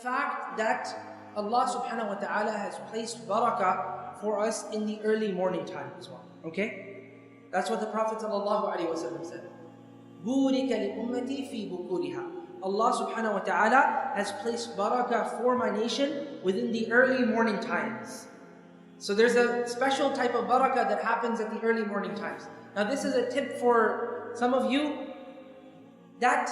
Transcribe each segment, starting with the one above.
fact that Allah subhanahu wa ta'ala has placed barakah for us in the early morning time as well. Okay? That's what the Prophet sallallahu alaihi wasallam said. بُورِكَ لِأُمَّتِي فِي بُكُورِهَا. Allah subhanahu wa ta'ala has placed barakah for my nation within the early morning times. So there's a special type of barakah that happens at the early morning times. Now this is a tip for some of you, that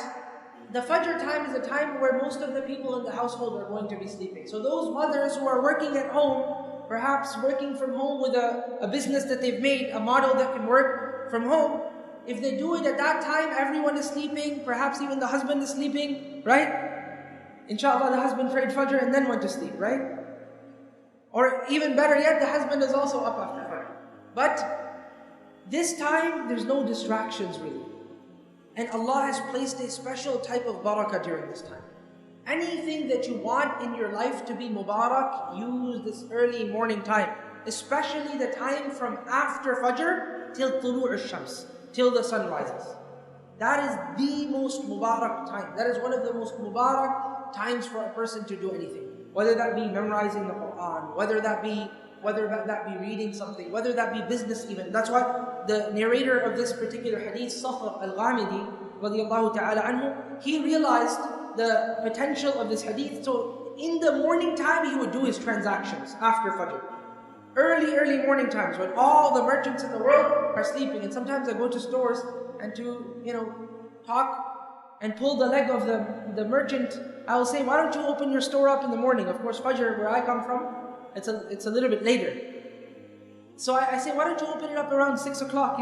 the Fajr time is a time where most of the people in the household are going to be sleeping. So those mothers who are working at home, perhaps working from home with a business that they've made, a model that can work from home, if they do it at that time, everyone is sleeping, perhaps even the husband is sleeping, right? Inshallah, the husband prayed Fajr and then went to sleep, right? Or even better yet, the husband is also up after Fajr. But this time, there's no distractions really. And Allah has placed a special type of barakah during this time. Anything that you want in your life to be Mubarak, use this early morning time. Especially the time from after Fajr till Tulu' al-Shams, till the sun rises. That is the most Mubarak time. That is one of the most Mubarak times for a person to do anything. Whether that be memorizing the Quran, whether that be reading something, whether that be business even. That's why the narrator of this particular hadith, Sakhr al-Ghamidi, radiyallahu ta'ala anhu, he realized the potential of this hadith. So in the morning time, he would do his transactions after Fajr. Early morning times when all the merchants in the world are sleeping. And sometimes I go to stores and to, talk and pull the leg of the merchant, I will say, why don't you open your store up in the morning? Of course, Fajr, where I come from, it's a little bit later. So I say, why don't you open it up around 6 o'clock,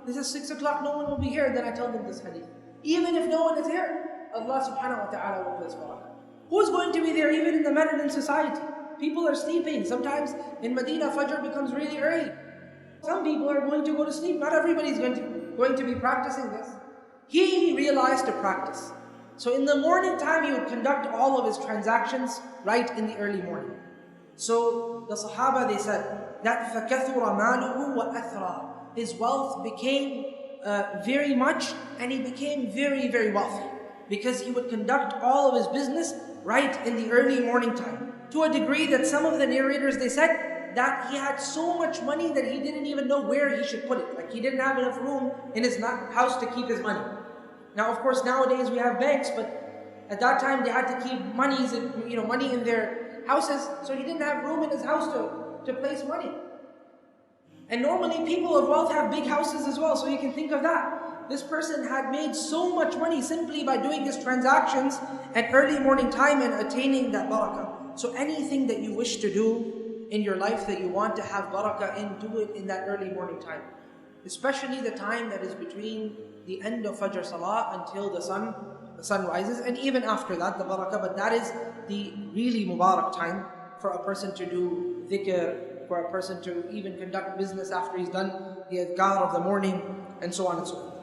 This is 6 o'clock, no one will be here. Then I tell them this hadith. Even if no one is here, Allah subhanahu wa ta'ala will place barakah. Who's going to be there even in the modern society? People are sleeping. Sometimes in Medina, Fajr becomes really early. Some people are going to go to sleep. Not everybody is going to be practicing this. He realized to practice. So in the morning time, he would conduct all of his transactions right in the early morning. So the Sahaba, they said that فَكَثُرَ مَالُهُ وَأَثْرَى. His wealth became very much, and he became very, very wealthy. Because he would conduct all of his business right in the early morning time. To a degree that some of the narrators, they said that he had so much money that he didn't even know where he should put it. Like he didn't have enough room in his house to keep his money. Now, of course, nowadays we have banks, but at that time they had to keep money in their houses, so he didn't have room in his house to place money. And normally people of wealth have big houses as well, so you can think of that. This person had made so much money simply by doing his transactions at early morning time and attaining that barakah. So anything that you wish to do in your life that you want to have barakah in, do it in that early morning time. Especially the time that is between the end of Fajr Salah until the sun rises, and even after that, the barakah. But that is the really Mubarak time for a person to do dhikr, for a person to even conduct business after he's done the adhkar of the morning, and so on and so forth.